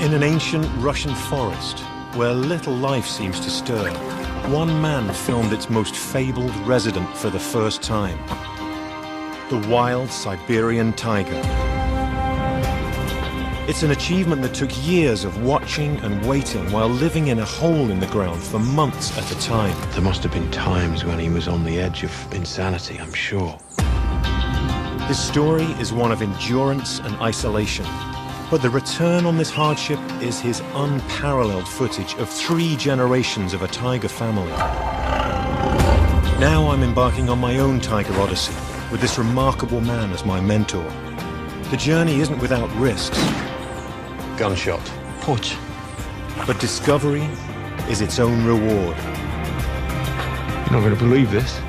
In an ancient Russian forest, where little life seems to stir, one man filmed its most fabled resident for the first time. The wild Siberian tiger. It's an achievement that took years of watching and waiting while living in a hole in the ground for months at a time. There must have been times when he was on the edge of insanity, I'm sure. His story is one of endurance and isolation. But the return on this hardship is his unparalleled footage of 3 generations of a tiger family. Now I'm embarking on my own tiger odyssey, with this remarkable man as my mentor. The journey isn't without risks. Gunshot. Poach. But discovery is its own reward. You're not going to believe this.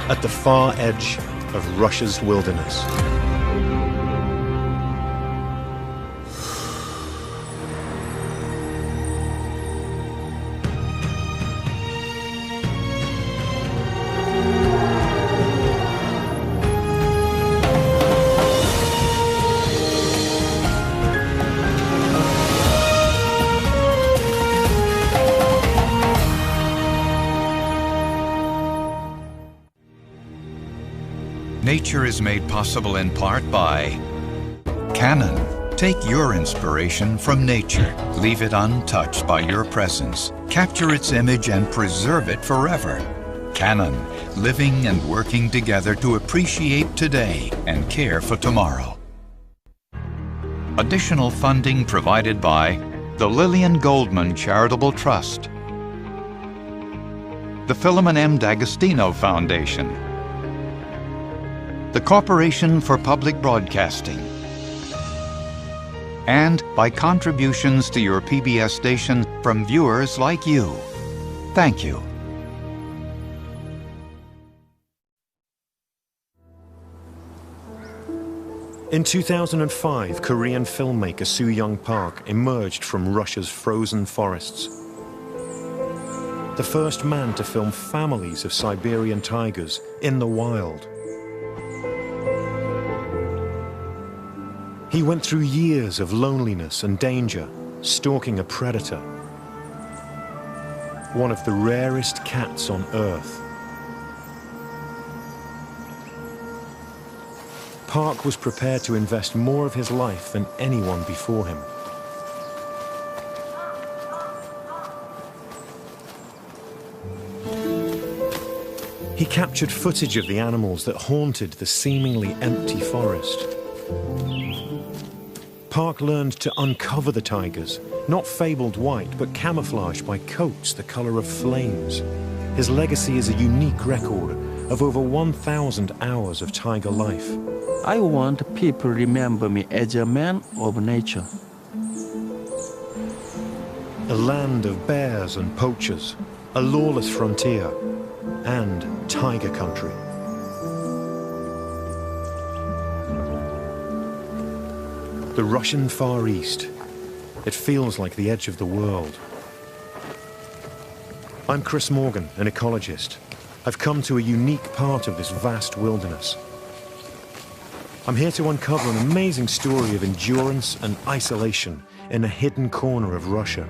At the far edge of Russia's wilderness. Nature is made possible in part by Canon. Take your inspiration from nature. Leave it untouched by your presence. Capture its image and preserve it forever. Canon, living and working together to appreciate today and care for tomorrow. Additional funding provided by the Lillian Goldman Charitable Trust, the Philemon M. D'Agostino Foundation, the Corporation for Public Broadcasting, and by contributions to your PBS station from viewers like you. Thank you. In 2005, Korean filmmaker Soo Young Park emerged from Russia's frozen forests. The first man to film families of Siberian tigers in the wild. He went through years of loneliness and danger, stalking a predator. One of the rarest cats on Earth. Park was prepared to invest more of his life than anyone before him. He captured footage of the animals that haunted the seemingly empty forest. Park learned to uncover the tigers, not fabled white, but camouflaged by coats the color of flames. His legacy is a unique record of over 1,000 hours of tiger life. I want people to remember me as a man of nature. A land of bears and poachers, a lawless frontier, and tiger country. The Russian Far East. It feels like the edge of the world. I'm Chris Morgan, an ecologist. I've come to a unique part of this vast wilderness. I'm here to uncover an amazing story of endurance and isolation in a hidden corner of Russia.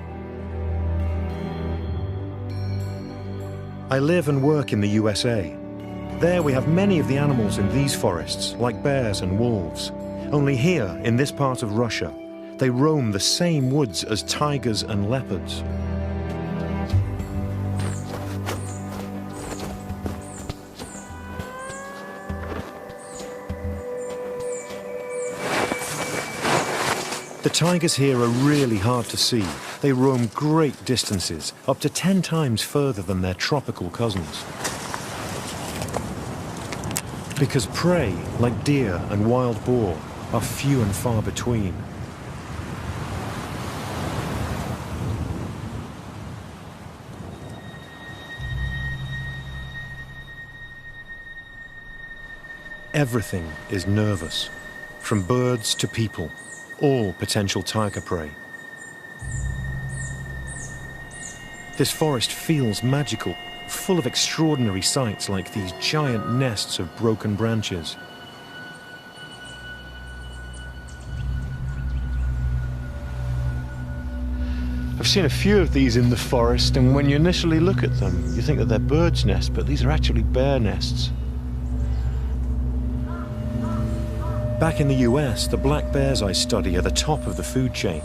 I live and work in the USA. There we have many of the animals in these forests, like bears and wolves. Only here, in this part of Russia, they roam the same woods as tigers and leopards. The tigers here are really hard to see. They roam great distances, up to 10 times further than their tropical cousins. Because prey, like deer and wild boar, are few and far between. Everything is nervous, from birds to people, all potential tiger prey. This forest feels magical, full of extraordinary sights like these giant nests of broken branches. I've seen a few of these in the forest, and when you initially look at them, you think that they're birds' nests, but these are actually bear nests. Back in the US, the black bears I study are the top of the food chain.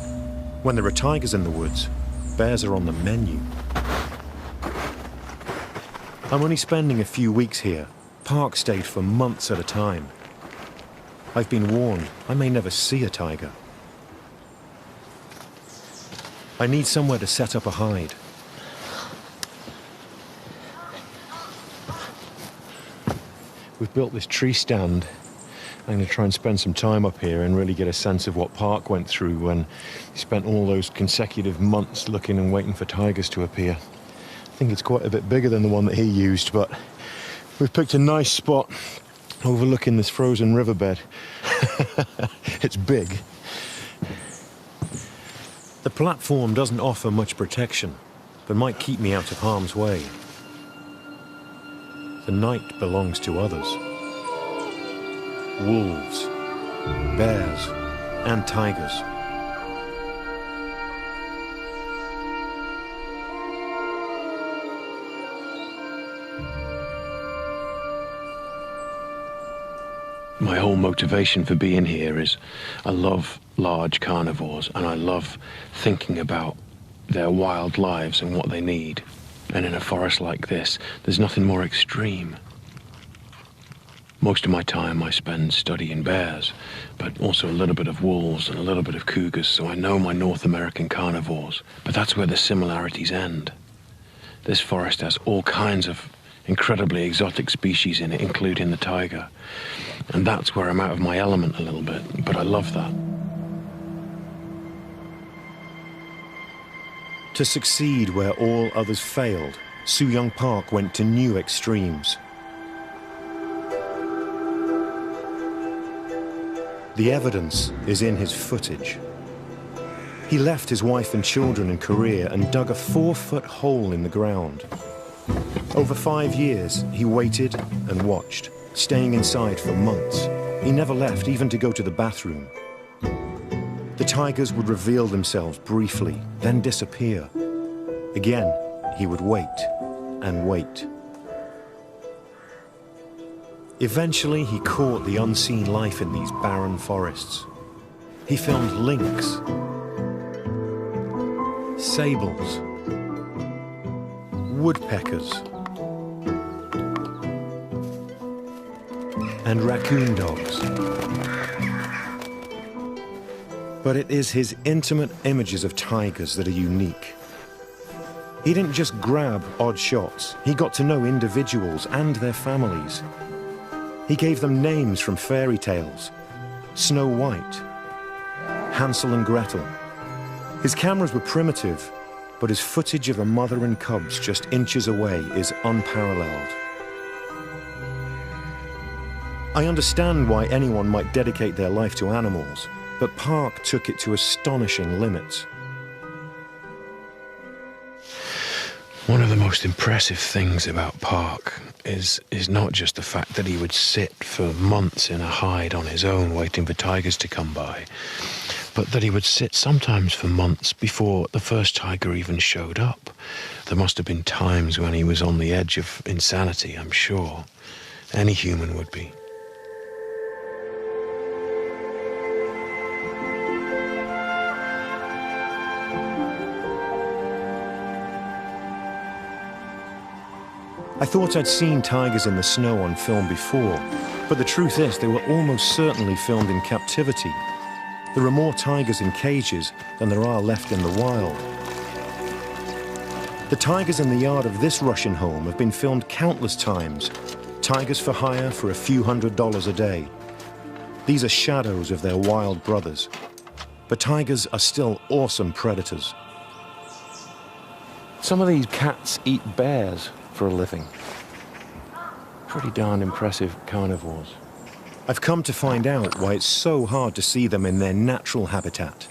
When there are tigers in the woods, bears are on the menu. I'm only spending a few weeks here. Park stayed for months at a time. I've been warned I may never see a tiger. I need somewhere to set up a hide. We've built this tree stand. I'm going to try and spend some time up here and really get a sense of what Park went through when he spent all those consecutive months looking and waiting for tigers to appear. I think it's quite a bit bigger than the one that he used, but we've picked a nice spot overlooking this frozen riverbed. It's big. The platform doesn't offer much protection, but might keep me out of harm's way. The night belongs to others. Wolves, bears, and tigers. My whole motivation for being here is I love large carnivores, and I love thinking about their wild lives and what they need. And in a forest like this, there's nothing more extreme. Most of my time I spend studying bears, but also a little bit of wolves and a little bit of cougars, so I know my North American carnivores. But that's where the similarities end. This forest has all kinds of incredibly exotic species in it, including the tiger. And that's where I'm out of my element a little bit, but I love that. To succeed where all others failed, Soo Young Park went to new extremes. The evidence is in his footage. He left his wife and children in Korea and dug a 4-foot hole in the ground. Over 5 years, he waited and watched, staying inside for months. He never left, even to go to the bathroom. The tigers would reveal themselves briefly, then disappear. Again, he would wait and wait. Eventually, he caught the unseen life in these barren forests. He filmed lynx, sables, woodpeckers, and raccoon dogs. But it is his intimate images of tigers that are unique. He didn't just grab odd shots, he got to know individuals and their families. He gave them names from fairy tales: Snow White, Hansel and Gretel. His cameras were primitive, but his footage of a mother and cubs just inches away is unparalleled. I understand why anyone might dedicate their life to animals, but Park took it to astonishing limits. One of the most impressive things about Park is not just the fact that he would sit for months in a hide on his own waiting for tigers to come by, but that he would sit sometimes for months before the first tiger even showed up. There must have been times when he was on the edge of insanity, I'm sure. Any human would be. I thought I'd seen tigers in the snow on film before, but the truth is they were almost certainly filmed in captivity. There are more tigers in cages than there are left in the wild. The tigers in the yard of this Russian home have been filmed countless times. Tigers for hire for a few $100s a day. These are shadows of their wild brothers. But tigers are still awesome predators. Some of these cats eat bears for a living. Pretty darn impressive carnivores. I've come to find out why it's so hard to see them in their natural habitat.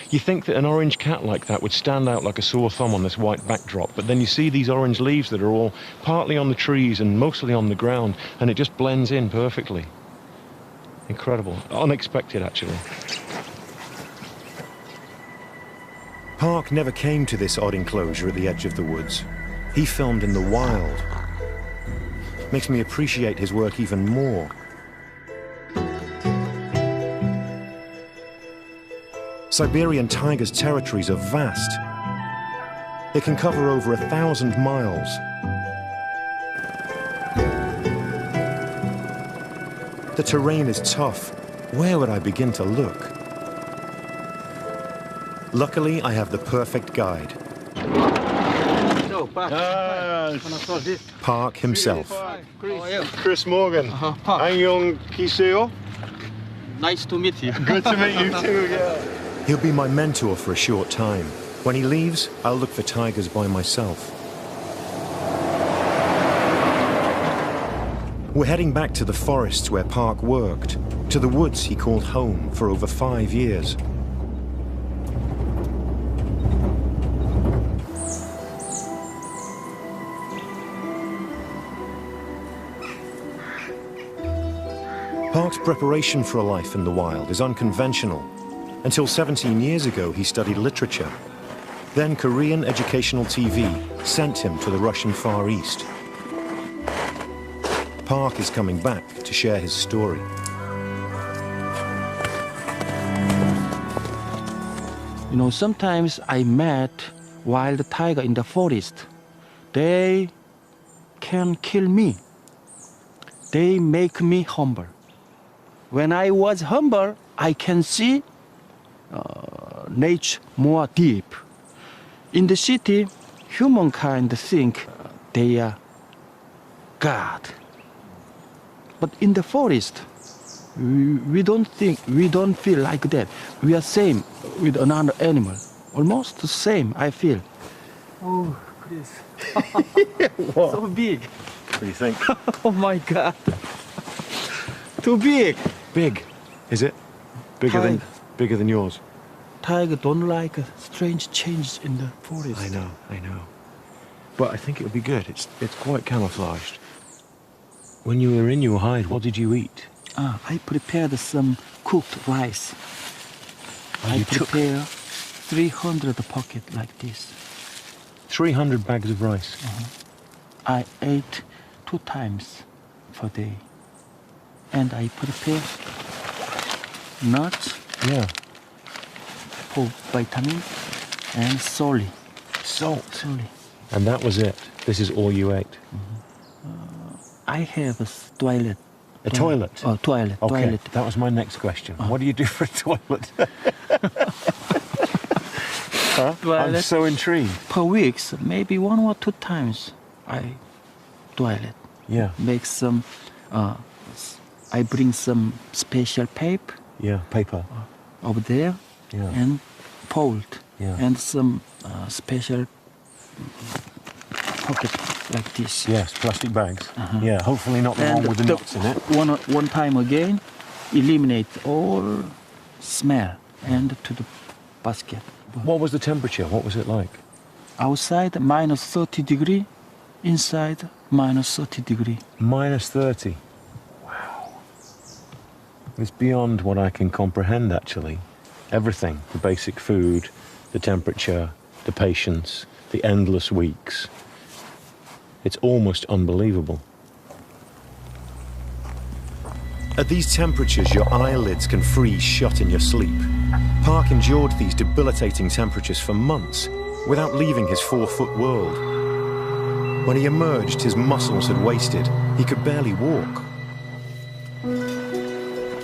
You think that an orange cat like that would stand out like a sore thumb on this white backdrop, but then you see these orange leaves that are all partly on the trees and mostly on the ground, and it just blends in perfectly. Incredible. Unexpected, actually. Park never came to this odd enclosure at the edge of the woods. He filmed in the wild. Makes me appreciate his work even more. Siberian Tigers' territories are vast. They can cover over 1,000 miles. The terrain is tough. Where would I begin to look? Luckily, I have the perfect guide. Park himself. Chris Morgan. Anyong Kiseo. Nice to meet you. Good to meet you too, yeah. He'll be my mentor for a short time. When he leaves, I'll look for tigers by myself. We're heading back to the forests where Park worked, to the woods he called home for over 5 years. Park's preparation for a life in the wild is unconventional. Until 17 years ago, he studied literature. Then Korean educational TV sent him to the Russian Far East. Park is coming back to share his story. You know, sometimes I met wild tiger in the forest. They can kill me. They make me humble. When I was humble, I can see nature more deep. In the city, humankind think they are God. But in the forest, we don't feel like that. We are same with another animal. Almost the same, I feel. Oh, Chris. So big. What do you think? Oh my God. Too big. Big, is it? Bigger than yours? Tiger don't like strange changes in the forest. I know. But I think it would be good. It's quite camouflaged. When you were in your hide, what did you eat? I prepared some cooked rice. I prepare 300 pocket like this. 300 bags of rice. I ate 2 times per day. And I prepare nuts for vitamin and salt. Salt. And that was it? This is all you ate? I have a toilet. A toilet? Oh, toilet. Okay, Toilet. that was my next question. What do you do for a toilet? Toilet. I'm so intrigued. Per week, maybe 1 or 2 times I toilet. Yeah. Make some, I bring some special paper. Yeah, paper. Over there. Yeah. And fold. Yeah. And some special pocket like this. Yes, plastic bags. Yeah, hopefully not the one with the nuts in it. One time again, eliminate all smell and to the basket. What was the temperature? What was it like? Outside minus 30 degree, inside minus 30 degree. Minus 30. Wow. It's beyond what I can comprehend, actually. Everything, the basic food, the temperature, the patience, the endless weeks. It's almost unbelievable. At these temperatures, your eyelids can freeze shut in your sleep. Park endured these debilitating temperatures for months without leaving his 4-foot world. When he emerged, his muscles had wasted. He could barely walk.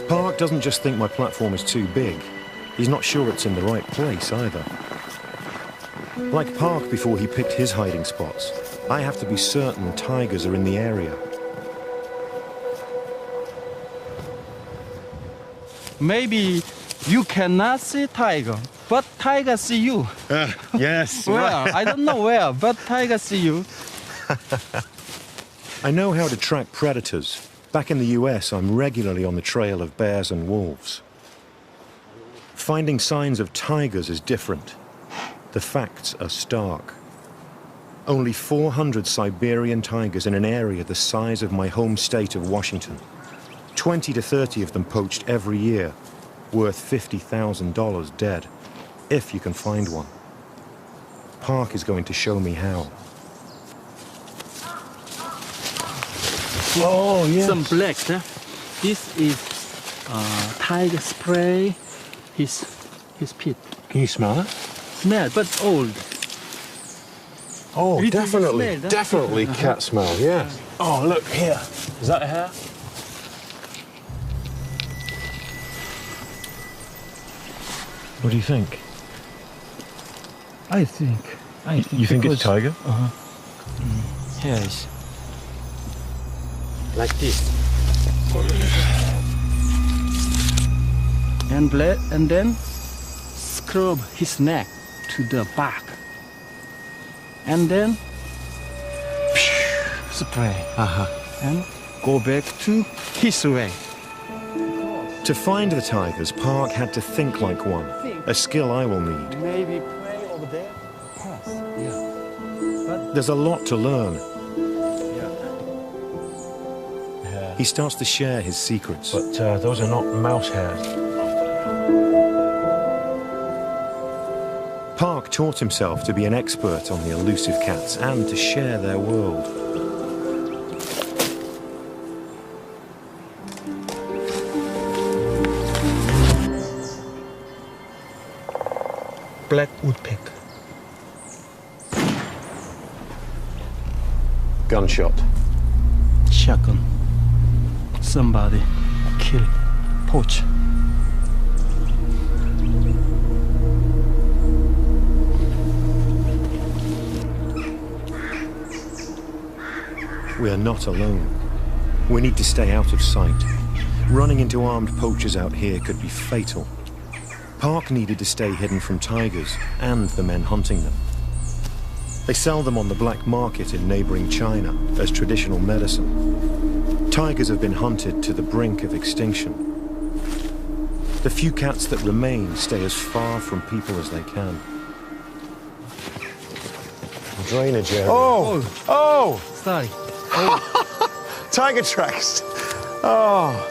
Park doesn't just think my platform is too big. He's not sure it's in the right place either. Like Park before he picked his hiding spots, I have to be certain tigers are in the area. Maybe you cannot see tiger, but tiger see you. Yes. Where? I don't know where, but tiger see you. I know how to track predators. Back in the US, I'm regularly on the trail of bears and wolves. Finding signs of tigers is different. The facts are stark. Only 400 Siberian tigers in an area the size of my home state of Washington. 20 to 30 of them poached every year, worth $50,000 dead, if you can find one. Park is going to show me how. Oh, yes. Some black. This is tiger spray. His pit. Can you smell it? Smell, but old. Oh, Really definitely, smell, definitely cat smell, yeah. Oh, look here. Is that a hair? What do you think? I think. You think it's tiger? Yes. Like this. And then scrub his neck to the back. And then spray. And go back to his way. To find the tigers, Park had to think like one, a skill I will need. Maybe pray over there. Yes. Yeah. There's a lot to learn. Yeah. He starts to share his secrets. But those are not mouse hairs. Park taught himself to be an expert on the elusive cats and to share their world. Black woodpecker. Gunshot. Shotgun. Somebody killed. Poach. We are not alone. We need to stay out of sight. Running into armed poachers out here could be fatal. Park needed to stay hidden from tigers and the men hunting them. They sell them on the black market in neighboring China as traditional medicine. Tigers have been hunted to the brink of extinction. The few cats that remain stay as far from people as they can. Drainage area. Oh! Oh! Sorry. Tiger tracks! Oh!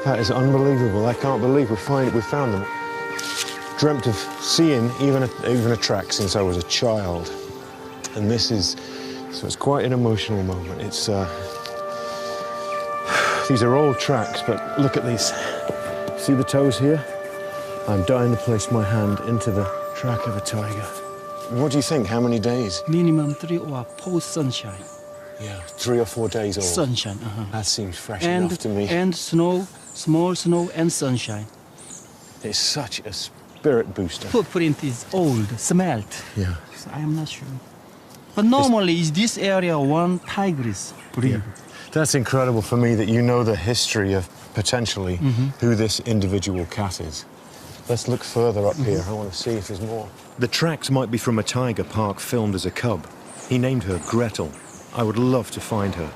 That is unbelievable. I can't believe we found them. Dreamt of seeing even a track since I was a child. And so it's quite an emotional moment. These are old tracks, but look at these. See the toes here? I'm dying to place my hand into the track of a tiger. What do you think? How many days? Minimum 3 or 4 sunshine. Yeah, 3 or 4 days old. Sunshine. That seems fresh enough to me. And snow, small snow and sunshine. It's such a spirit booster. Footprint is old, smelt. Yeah. So I am not sure. But normally, is this area one tigress breed? Yeah. That's incredible for me that you know the history of potentially who this individual cat is. Let's look further up here. I want to see if there's more. The tracks might be from a tiger Park filmed as a cub. He named her Gretel. I would love to find her.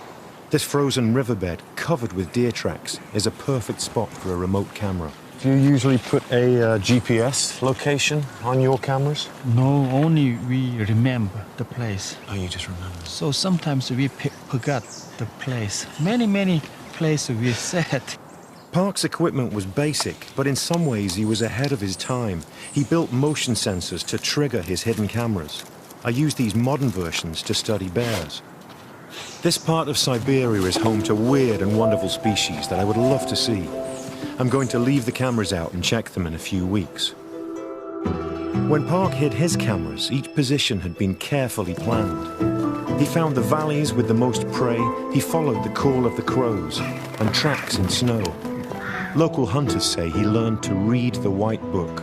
This frozen riverbed, covered with deer tracks, is a perfect spot for a remote camera. Do you usually put a GPS location on your cameras? No, only we remember the place. Oh, you just remember. So sometimes we forgot the place. Many places we said. Park's equipment was basic, but in some ways he was ahead of his time. He built motion sensors to trigger his hidden cameras. I used these modern versions to study bears. This part of Siberia is home to weird and wonderful species that I would love to see. I'm going to leave the cameras out and check them in a few weeks. When Park hid his cameras, each position had been carefully planned. He found the valleys with the most prey, he followed the call of the crows, and tracks in snow. Local hunters say he learned to read the white book.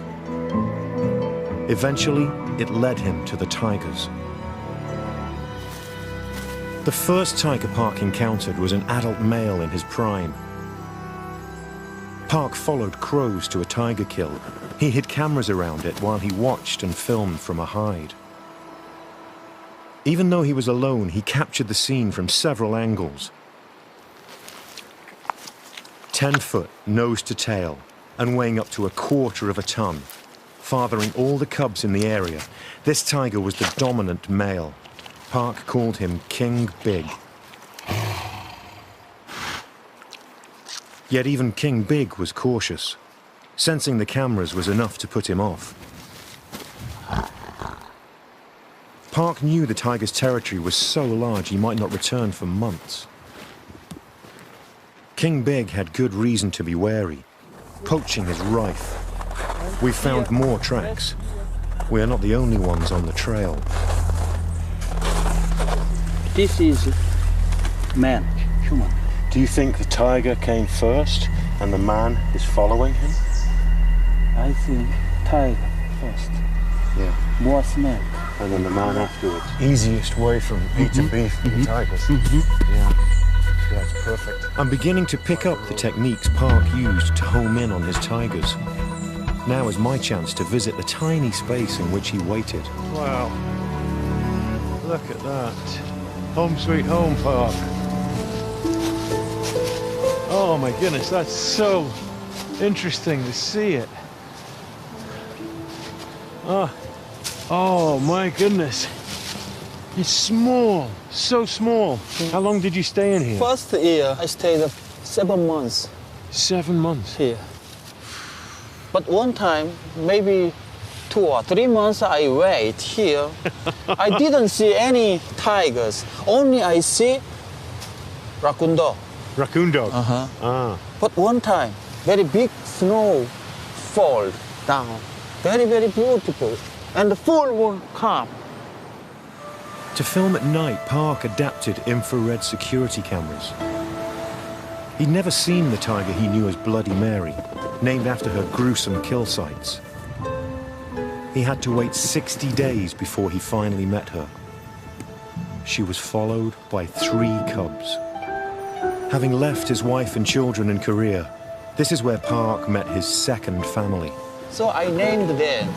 Eventually, it led him to the tigers. The first tiger Park encountered was an adult male in his prime. Park followed crows to a tiger kill. He hid cameras around it while he watched and filmed from a hide. Even though he was alone, he captured the scene from several angles. 10 foot, nose to tail, and weighing up to 1/4 of a ton. Fathering all the cubs in the area, this tiger was the dominant male. Park called him King Big. Yet even King Big was cautious. Sensing the cameras was enough to put him off. Park knew the tiger's territory was so large he might not return for months. King Big had good reason to be wary. Poaching is rife. We've found more tracks. We are not the only ones on the trail. This is man, human. Do you think the tiger came first and the man is following him? I think tiger first, Yeah. was man. And then the man afterwards. Easiest way from eating beef for the tigers. Yeah. That's perfect. I'm beginning to pick up the techniques Park used to home in on his tigers. Now is my chance to visit the tiny space in which he waited. Wow. Look at that. Home sweet home, Park. Oh my goodness, that's so interesting to see it. Oh my goodness. It's small, so small. How long did you stay in here? First year, I stayed 7 months 7 months. here. But one time, maybe 2 or 3 months I wait here. I didn't see any tigers. Only I see raccoon dog. Raccoon dog. Uh-huh. But one time, very big snow fall down. Very, very beautiful. And the full moon come. To film at night, Park adapted infrared security cameras. He'd never seen the tiger he knew as Bloody Mary, named after her gruesome kill sites. He had to wait 60 days before he finally met her. She was followed by 3 cubs. Having left his wife and children in Korea, this is where Park met his second family. So I named them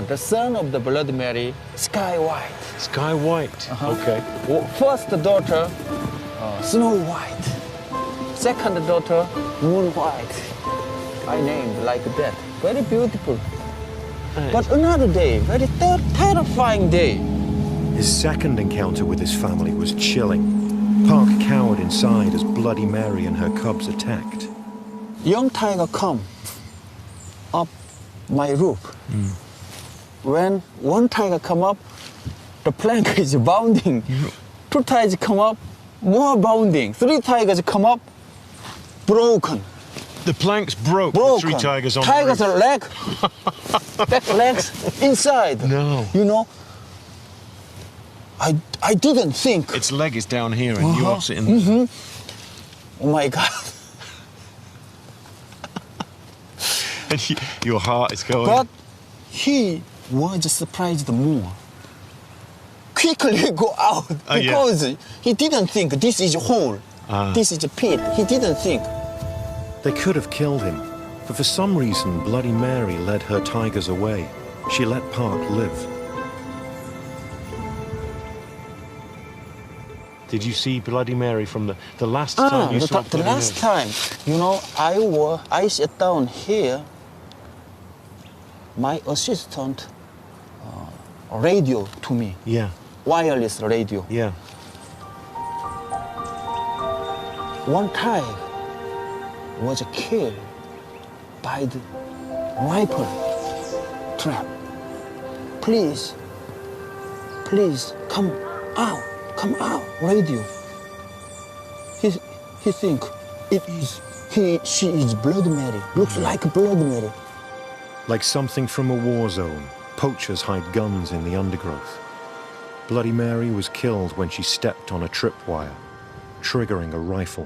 the son of the Bloody Mary, Sky White. Sky White. Okay. First daughter, Snow White. Second daughter, Moon White. I named like that. Very beautiful. Nice. But another day, very terrifying day. His second encounter with his family was chilling. Park cowered inside as Bloody Mary and her cubs attacked. Young tiger come up my roof. When one tiger come up, the plank is bounding. 2 tigers come up, more bounding. 3 tigers come up, broken. The planks broke. Broken. 3 tigers on Tigers the roof. leg, back legs inside. No. You know, I didn't think. Its leg is down here and you're sitting there. Oh my God. And your heart is going. But he was surprised more. Quickly go out because he didn't think this is a hole, this is a pit. He didn't think. They could have killed him, but for some reason Bloody Mary led her tigers away. She let Park live. Did you see Bloody Mary from the last time you saw the Bloody last Mary? time, you know, I sat down here. My assistant radio to me, Yeah, wireless radio. yeah. One time was killed by the rifle trap. Please, come out, radio. He think she is Bloody Mary. Looks like Bloody Mary. Like something from a war zone, poachers hide guns in the undergrowth. Bloody Mary was killed when she stepped on a tripwire, triggering a rifle.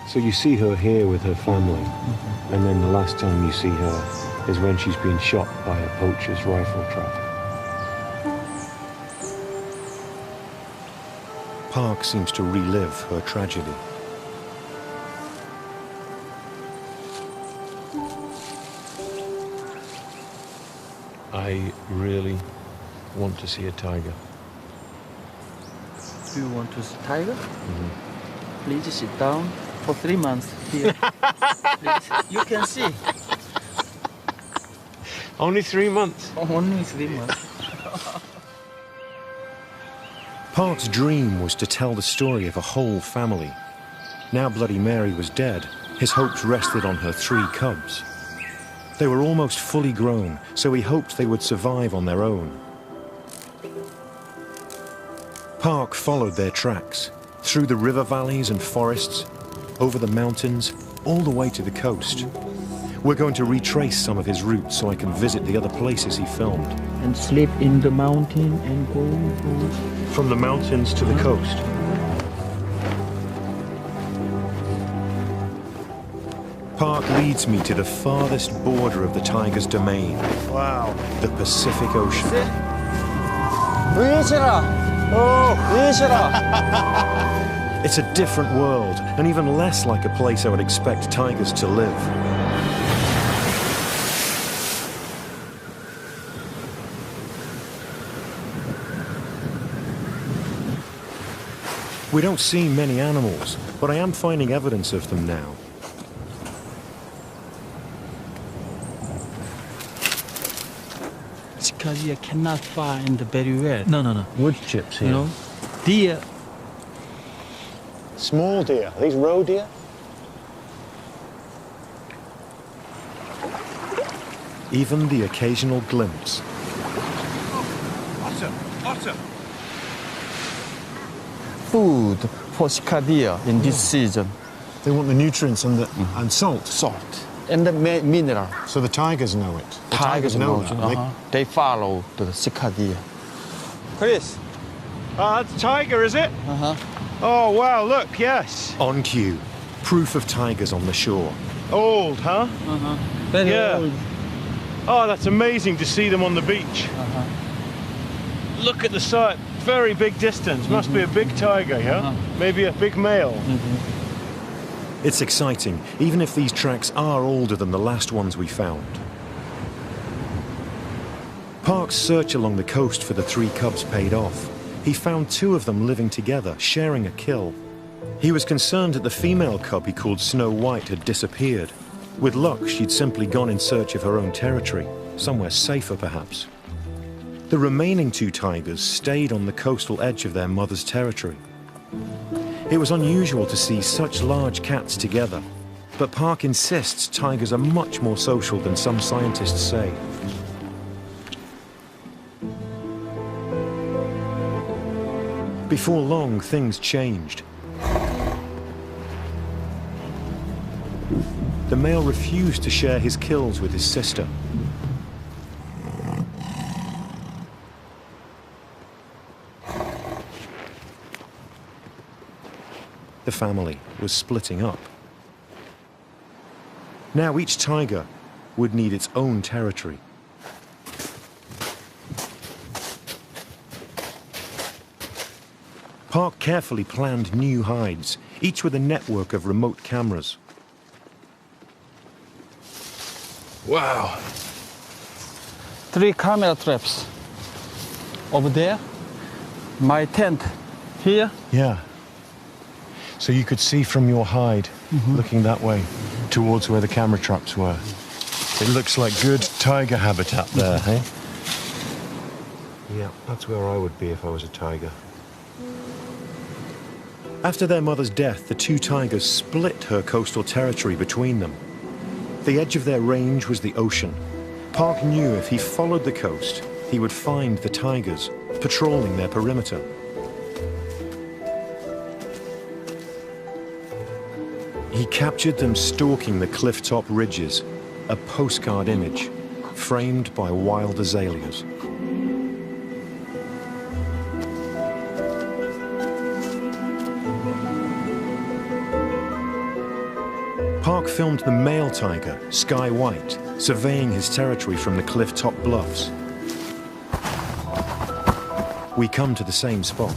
So you see her here with her family, and then the last time you see her is when she's been shot by a poacher's rifle trap. Park seems to relive her tragedy. I really want to see a tiger. Do you want to see tiger? Please sit down for 3 months here. Please. You can see. Only 3 months. Only 3 months. Park's dream was to tell the story of a whole family. Now Bloody Mary was dead, his hopes rested on her 3 cubs. They were almost fully grown, so he hoped they would survive on their own. Park followed their tracks, through the river valleys and forests, over the mountains, all the way to the coast. We're going to retrace some of his routes so I can visit the other places he filmed. And sleep in the mountain and go. From the mountains to the coast. Park leads me to the farthest border of the tiger's domain. Wow. The Pacific Ocean. It's a different world, and even less like a place I would expect tigers to live. We don't see many animals, but I am finding evidence of them now. Because you cannot find very well. No. Wood chips here. You know, deer. Small deer. Are these roe deer? Even the occasional glimpse. Otter. Food for cicadilla in this season. They want the nutrients and and salt. Salt and the mineral. So the tigers know it. The Tigers know know. that. They follow the cicadilla. Chris. That's a tiger, is it? Oh, wow, look, yes. On cue, proof of tigers on the shore. Old, huh? Very Yeah. old. Oh, that's amazing to see them on the beach. Look at the sight. Very big distance. Must be a big tiger, yeah? Maybe a big male. It's exciting, even if these tracks are older than the last ones we found. Park's search along the coast for the 3 cubs paid off. He found 2 of them living together, sharing a kill. He was concerned that the female cub he called Snow White had disappeared. With luck, she'd simply gone in search of her own territory, somewhere safer perhaps. The remaining 2 tigers stayed on the coastal edge of their mother's territory. It was unusual to see such large cats together, but Park insists tigers are much more social than some scientists say. Before long, things changed. The male refused to share his kills with his sister. The family was splitting up. Now each tiger would need its own territory. Park carefully planned new hides, each with a network of remote cameras. Wow. 3 camera traps. Over there. My tent. Here. Yeah. So you could see from your hide, looking that way, towards where the camera traps were. It looks like good tiger habitat there, hey? Yeah, that's where I would be if I was a tiger. After their mother's death, the 2 tigers split her coastal territory between them. The edge of their range was the ocean. Park knew if he followed the coast, he would find the tigers, patrolling their perimeter. He captured them stalking the cliff-top ridges, a postcard image, framed by wild azaleas. Park filmed the male tiger, Sky White, surveying his territory from the cliff-top bluffs. We come to the same spot.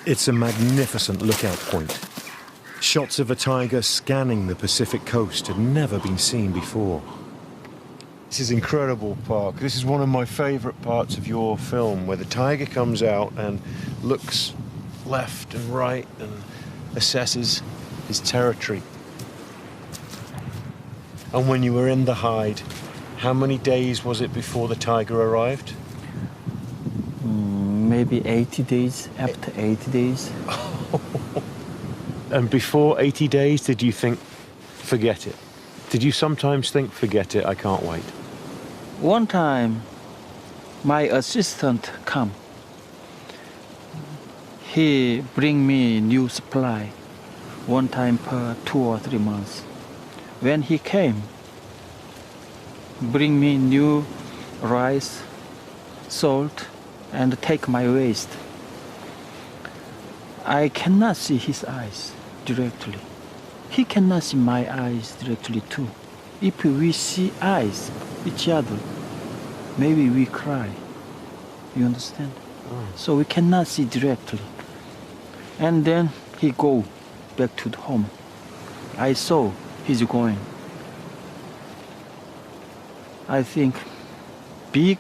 It's a magnificent lookout point. Shots of a tiger scanning the Pacific coast had never been seen before. This is incredible, Park. This is one of my favorite parts of your film, where the tiger comes out and looks left and right and assesses his territory. And when you were in the hide, how many days was it before the tiger arrived? maybe 80 days, after 80 days. And before 80 days, did you think, forget it? Did you sometimes think, forget it, I can't wait? One time, my assistant come. He bring me new supply, one time per 2 or 3 months. When he came, bring me new rice, salt, and take my waste. I cannot see his eyes directly. He cannot see my eyes directly too. If we see eyes, each other, maybe we cry. You understand? So we cannot see directly. And then he go back to the home. I saw he's going. I think big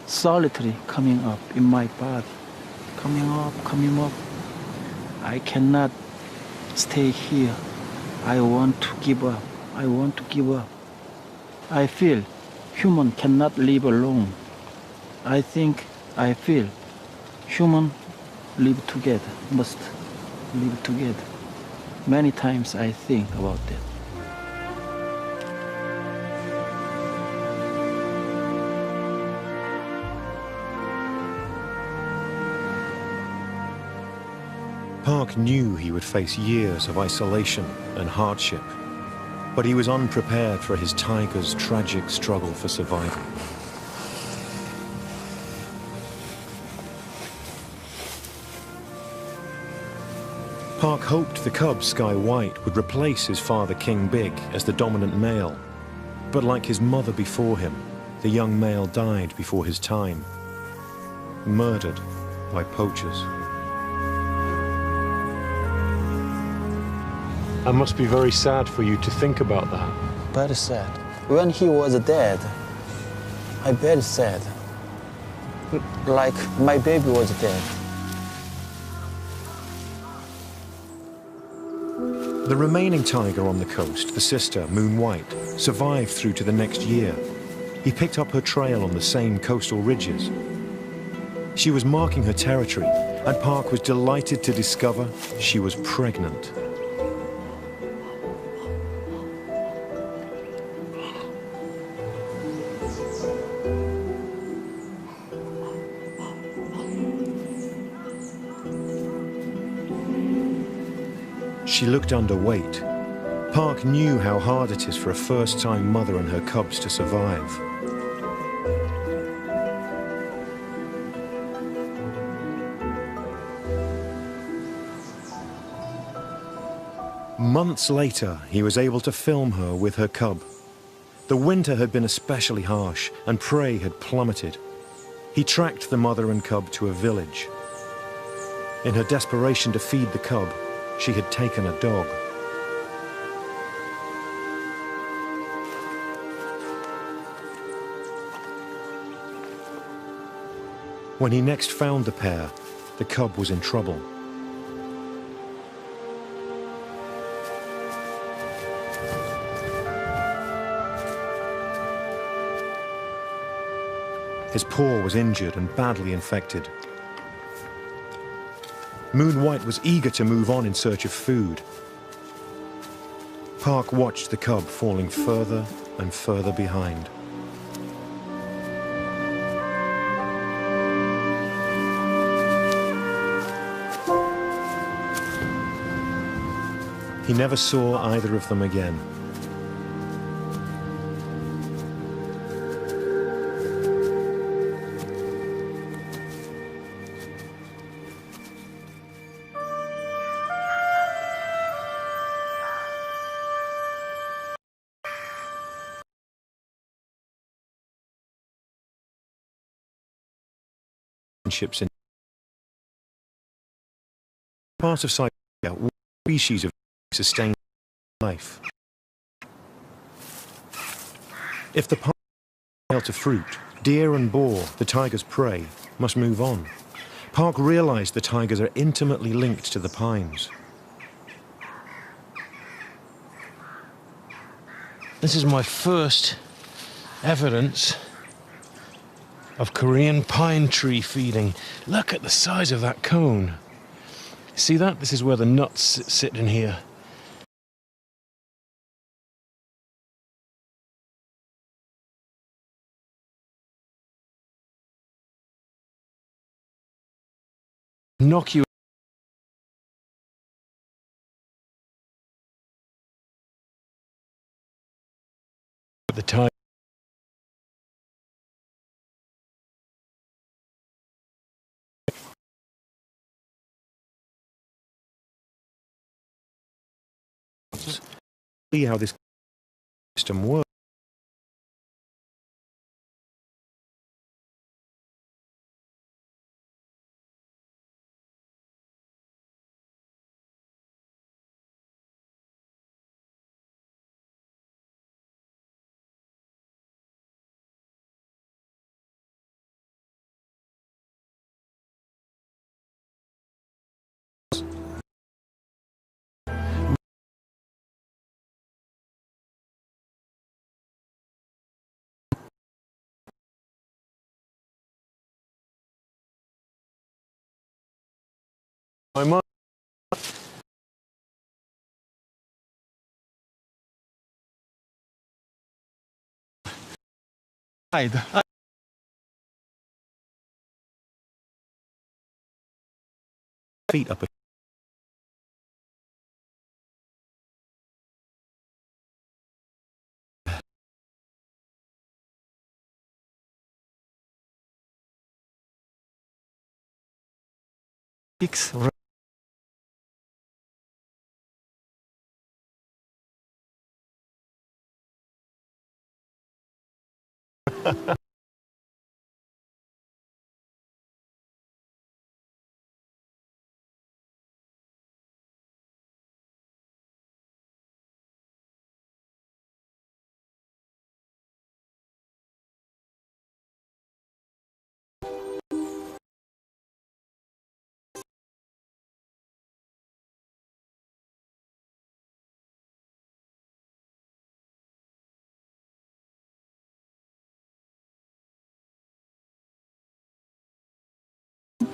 solitary coming up in my body. Coming up, coming up. I cannot stay here. I want to give up. I want to give up. I feel human cannot live alone. I feel human live together, must live together. Many times I think about that. Park knew he would face years of isolation and hardship, but he was unprepared for his tiger's tragic struggle for survival. Park hoped the cub Sky White would replace his father King Big as the dominant male, but like his mother before him, the young male died before his time, murdered by poachers. It must be very sad for you to think about that. Very sad. When he was dead, I very sad. Like my baby was dead. The remaining tiger on the coast, the sister, Moon White, survived through to the next year. He picked up her trail on the same coastal ridges. She was marking her territory, and Park was delighted to discover she was pregnant. She looked underweight. Park knew how hard it is for a first-time mother and her cubs to survive. Months later, he was able to film her with her cub. The winter had been especially harsh, and prey had plummeted. He tracked the mother and cub to a village. In her desperation to feed the cub, she had taken a dog. When he next found the pair, the cub was in trouble. His paw was injured and badly infected. Moon White was eager to move on in search of food. Park watched the cub falling further and further behind. He never saw either of them again. In part of Siberia, one species of sustain life. If the pine fail to fruit, deer and boar, the tiger's prey, must move on. Park realized the tigers are intimately linked to the pines. This is my first evidence of Korean pine tree feeding. Look at the size of that cone. See that? This is where the nuts sit in here. Knock you. The time. See how this system works. My mind. Feet up. Fix.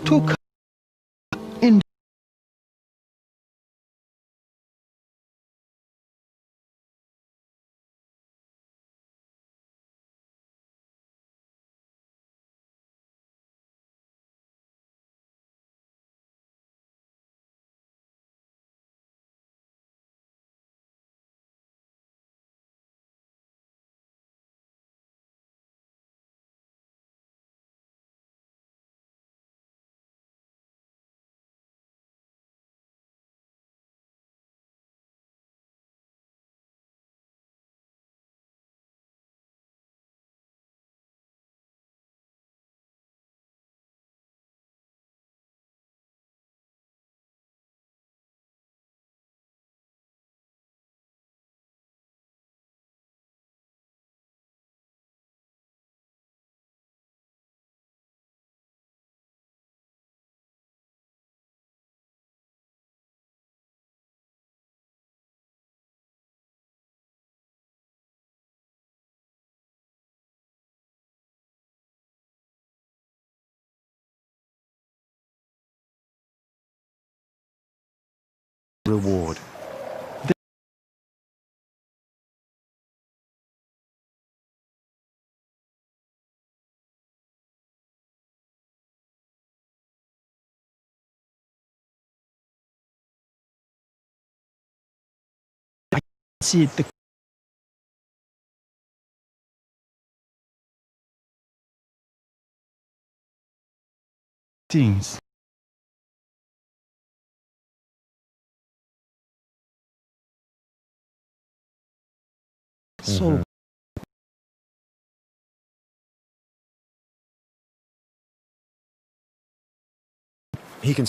Took in Reward. see the things. So He can